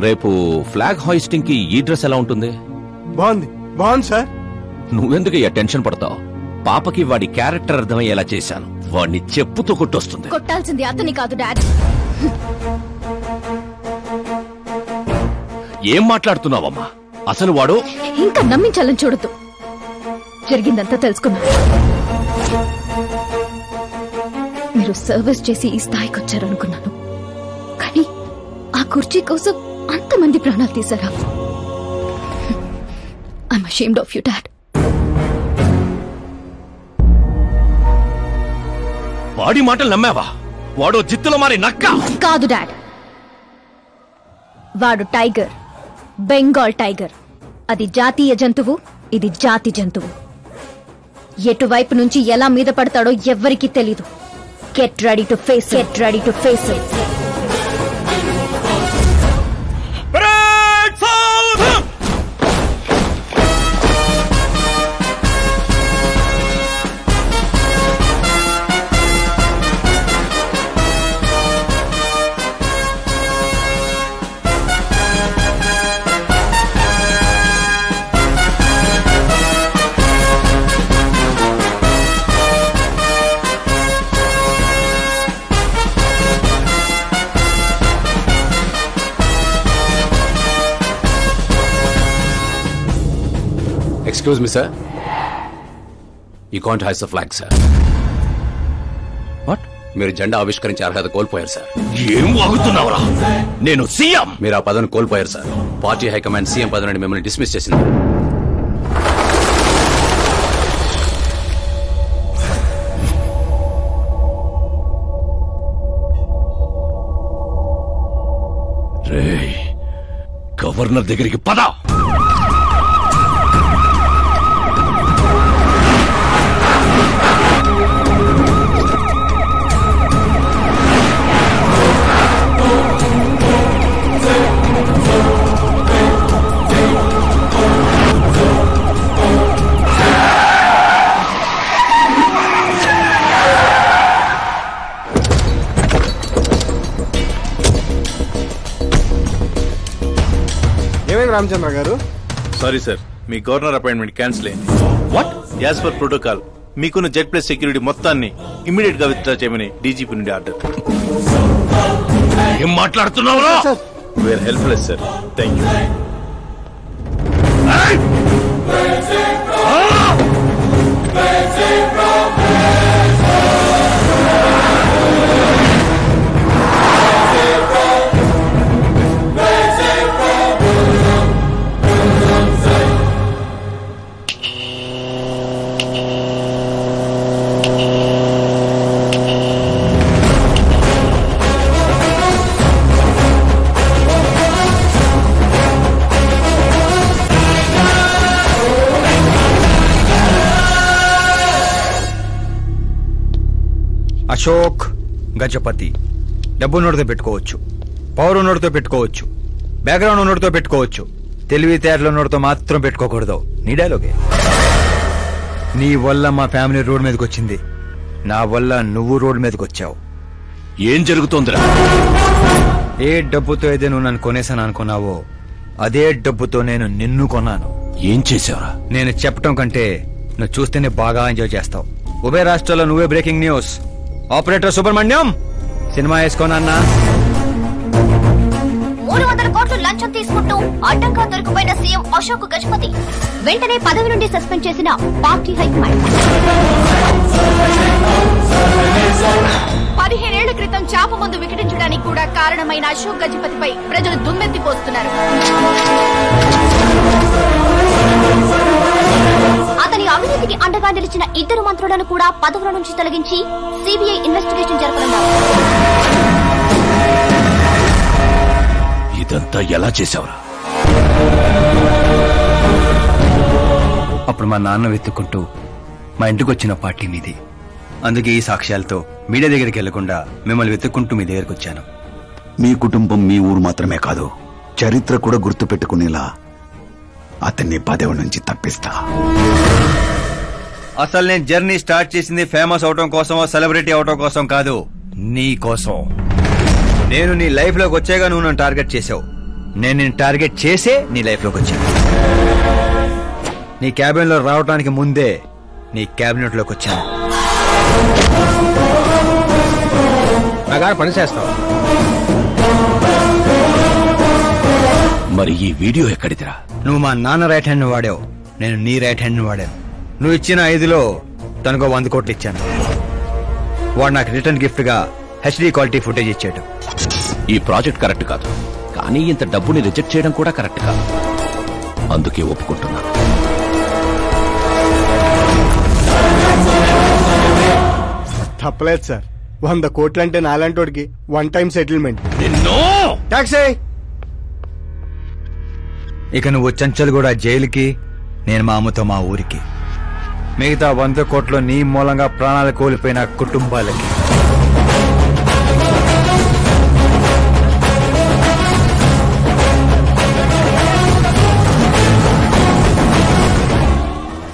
రేపు flag hoisting కి ఈ డ్రెస్ ఎలా ఉంటుంది? బాగుంది సార్. నువ్వెందుకయ్యా టెన్షన్ పడతావు? పాపకి వాడి క్యారెక్టర్ అర్థమయ్యేలా చేశాను. వాడిని చెప్పుతో కొట్టొస్తుంది. కొట్టాల్సింది అతని కాదు డాడ్. ఏం మాట్లాడుతున్నావమ్మా? అసలు వాడు ఇంకా నమ్మించాలని చూడద్దు. జరిగిందంతా తెలుసుకున్నా. మీరు సర్వీస్ చేసి ఈ స్థాయికి వచ్చారనుకున్నాను, కానీ ఆ కుర్చీ కోసం అంతమంది ప్రాణాలు తీశారా? I'm ashamed of you dad. వాడి మాటలు నమ్మావా? వాడు జిత్తులో మారి నక్క కాదు డాడ్. వాడు టైగర్, బెంగాల్ టైగర్. అది జాతీయ జంతువు, ఇది జాతి జంతువు. ఎటువైపు నుంచి ఎలా మీద పడతాడో ఎవ్వరికీ తెలీదు. Get ready to face it. Get ready to face it. Excuse me, sir. You can't hoist the flag, sir. What? మీరు జెండా ఆవిష్కరించే అర్హత కోల్పోయారు సార్. ఏం వాగుతున్నావురా? నేను సీఎం. మీరు ఆ పదవిని కోల్పోయారు సార్. పార్టీ హైకమాండ్ సీఎం పదవి నుండి మిమ్మల్ని డిస్మిస్ చేసింది. రేయ్, గవర్నర్ దగ్గరికి పద. రామచంద్ర గారు, సారీ సార్, మీ గవర్నర్ అపాయింట్మెంట్ క్యాన్సిల్ అయింది. వాట్? యాజ్ పర్ ప్రోటోకాల్ మీకున్న జెడ్ ప్లస్ సెక్యూరిటీ మొత్తాన్ని ఇమ్మీడియట్ గా విత్డ్రా చేయమని డీజీపీ నుండి ఆర్డర్. ఏం మాట్లాడుతున్నావురా? We are helpless sir. Thank you. Ashok Gajapathi. డబ్బు నోటితో పెట్టుకోవచ్చు, పవర్ నోటితో పెట్టుకోవచ్చు, బ్యాక్గ్రౌండ్ నోటితో పెట్టుకోవచ్చు, తెలివితేటల నోటితో మాత్రం పెట్టుకోకూడదు. నీ డైలాగే. నీ వల్ల మా ఫ్యామిలీ రోడ్ మీదకి వచ్చింది, నా వల్ల నువ్వు రోడ్ మీదకి వచ్చావు. ఏం జరుగుతోందిరా? ఏ డబ్బుతో అయితే నువ్వు నన్ను కొనేసాను అనుకున్నావో అదే డబ్బుతో నేను నిన్ను కొన్నాను. ఏం చేసావురా? నేను చెప్పటం కంటే నువ్వు చూస్తేనే బాగా ఎంజాయ్ చేస్తావు. ఉభయ రాష్ట్రాల్లో నువ్వే breaking news. Operator Subrahmanyam, cinema వేసుకోనన్నా. 300 కోట్లు లంచం తీసుకుంటూ అడ్డంగా దొరికిపోయిన సీఎం అశోక్ గజపతి వెంటనే పదవి నుండి సస్పెండ్ చేసిన పార్టీ హైకమాండ్. 15 ఏళ్ల క్రితం చాప ముందు వికటించడానికి కూడా కారణమైన అశోక్ గజపతిపై ప్రజలు దుమ్మెత్తిపోస్తున్నారు. అతని అవినీతికి అండగా నిలిచిన 2 మంత్రులను కూడా పదవుల నుంచి తొలగించి సిబిఐ ఇన్వెస్టిగేషన్ జరపనున్నారు. ఇదంతా ఎలా చేశావురా? అప్పుడు మా నాన్న వెతుక్కుంటూ మా ఇంటికి వచ్చిన పార్టీ మీది. అందుకే ఈ సాక్ష్యాలతో మీడియా దగ్గరికి వెళ్లకుండా మిమ్మల్ని వెతుక్కుంటూ మీ దగ్గరికి వచ్చాను. మీ కుటుంబం, మీ ఊరు మాత్రమే కాదు, చరిత్ర కూడా గుర్తు పెట్టుకునేలా అతన్ని పదవి నుంచి తప్పిస్తా. అసలు నేను జర్నీ స్టార్ట్ చేసింది ఫేమస్ అవటం కోసమో సెలబ్రిటీ అవటం కోసం కాదు, నీ కోసం. నేను నీ లైఫ్ లోకి వచ్చాగా నువ్వు నన్ను టార్గెట్ చేసావు. నేను నిన్ను టార్గెట్ చేసే నీ లైఫ్ లోకి వచ్చాను. నీ క్యాబిన్ లో రావడానికి ముందే నీ క్యాబినెట్ లోకి వచ్చాను. నాగా పని చేస్తావు. మరి ఈ వీడియో ఎక్కడిదిరా? నువ్వు మా నాన్న రైట్ హ్యాండ్ వాడావు, నేను నీ రైట్ హ్యాండ్ వాడాను. నువ్వు ఇచ్చిన 5లో తనకు 100 కోట్లు ఇచ్చాను. వాడు నాకు రిటర్న్ గిఫ్ట్ గా హెచ్డి క్వాలిటీ ఫుటేజ్ ఇచ్చాడు. ఈ ప్రాజెక్ట్ కరెక్ట్ కాదు, కానీ ఇంత డబ్బుని రిజెక్ట్ చేయడం కూడా కరెక్ట్ కాదు. అందుకే ఒప్పుకుంటున్నా. తప్పలేదు సార్. 100 కోట్లంటే నాలంటోడికి 1 time settlement. టాక్సీ. ఇక నువ్వు చంచల్ కూడా జైలుకి, నేను మా అమ్మతో మా ఊరికి. మిగతా 100 కోట్లు నీ మూలంగా ప్రాణాలు కోల్పోయిన కుటుంబాలకి.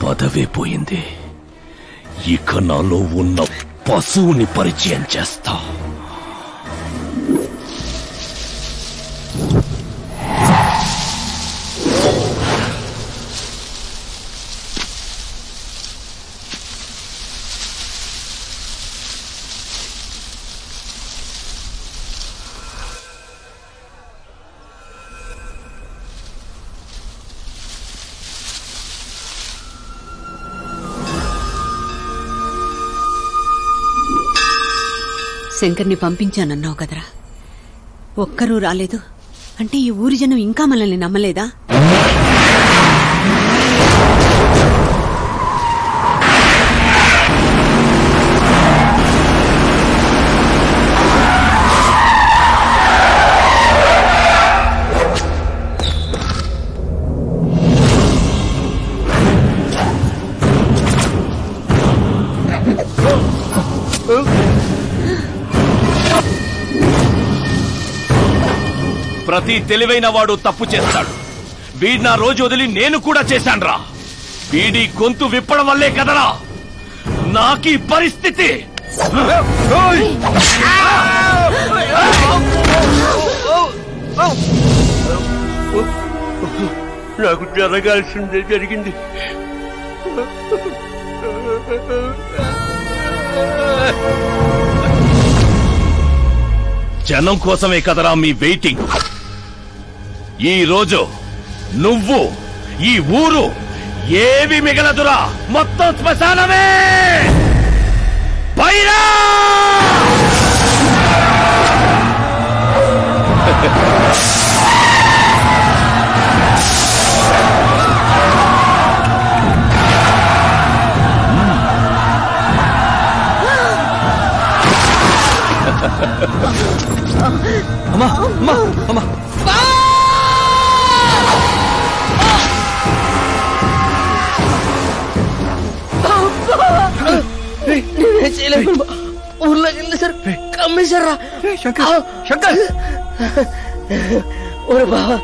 పదవే పోయింది, ఇక నాలో ఉన్న పశువుని పరిచయం చేస్తా. శంకర్ని పంపించానన్నావు కదరా, ఒక్కరూ రాలేదు అంటే ఈ ఊరి జనం ఇంకా మనల్ని నమ్మలేదా? ప్రతి తెలివైన వాడు తప్పు చేస్తాడు. వీడి నా రోజు వదిలి నేను కూడా చేశాన్రా. వీడి గొంతు విప్పడం వల్లే కదరా నాకీ పరిస్థితి. నాకు జరగాల్సిందే జరిగింది. జనం కోసమే కదరా మీ వెయిటింగ్. ఈ రోజు నువ్వు, ఈ ఊరు ఏవి మిగలదురా, మొత్తం శ్మశానమే. పైరా అమ్మా అమ్మా అమ్మా ఊర్లోకి వెళ్ళి సార్ కమ్మేశారా? శంకర్ శంకర్ ఓరే బాబా,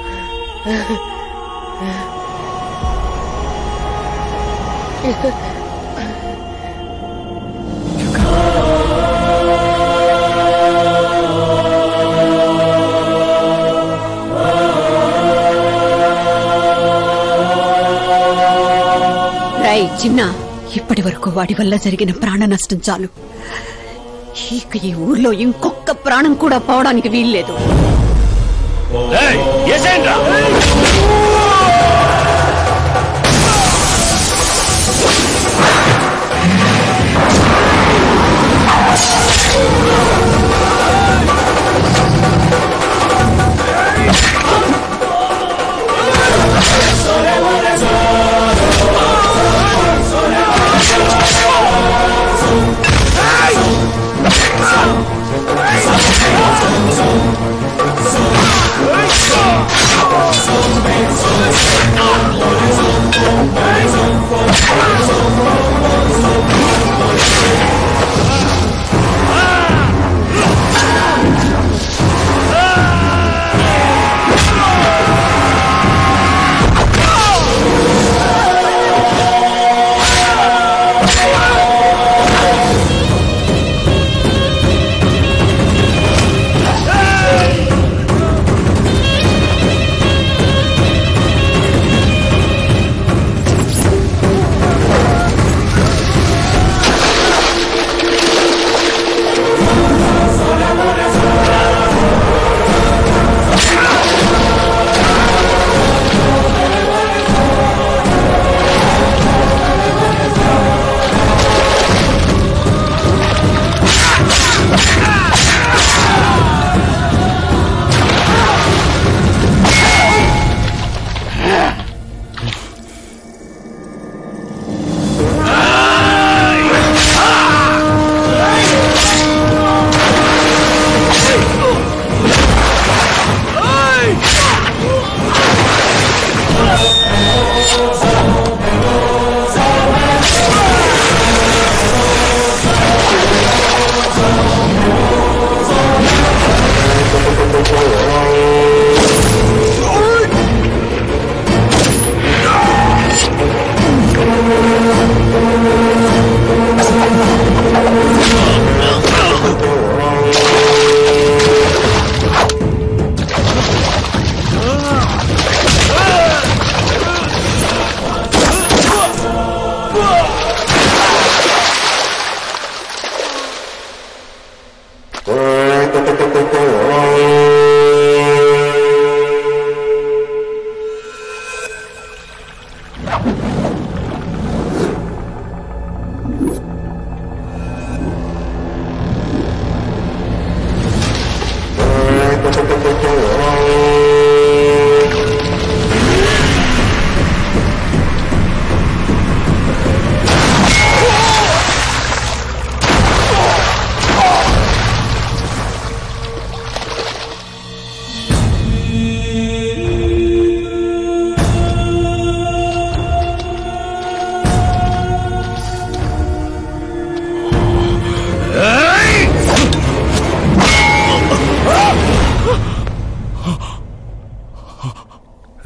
రై చిన్న, ఇప్పటి వరకు వాడి వల్ల జరిగిన ప్రాణ నష్టం చాలు. ఇక ఈ ఊర్లో ఇంకొక ప్రాణం కూడా పోవడానికి వీల్లేదు. Hey!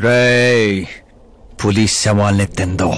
రేయ్ పులి శవాల్ని తిందో.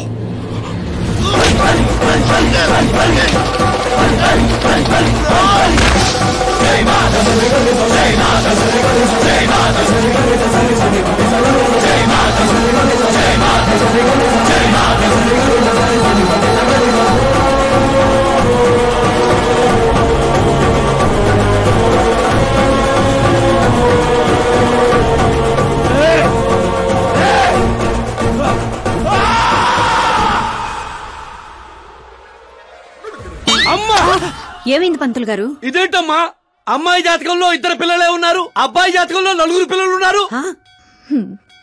ఏమైంది పంతులు గారు? ఇదేంటమ్మా, అమ్మాయి జాతకంలో 2 పిల్లలే ఉన్నారు, అబ్బాయి జాతకంలో 4 పిల్లలు ఉన్నారు.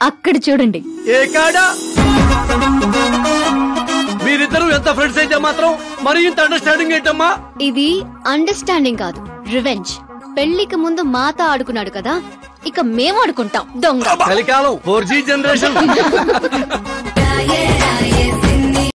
అక్కడ చూడండి. ఏ కాడా మీరిద్దరూ ఎంత ఫ్రెండ్స్ అయితే మాత్రం మరి ఇంత అండర్స్టాండింగ్ ఏంటమ్మా? ఇది అండర్స్టాండింగ్ కాదు, రివెంజ్. పెళ్లికి ముందు మాత ఆడుకున్నాడు కదా, ఇక మేము ఆడుకుంటాం దొంగ. కలికాలం 4G జనరేషన్.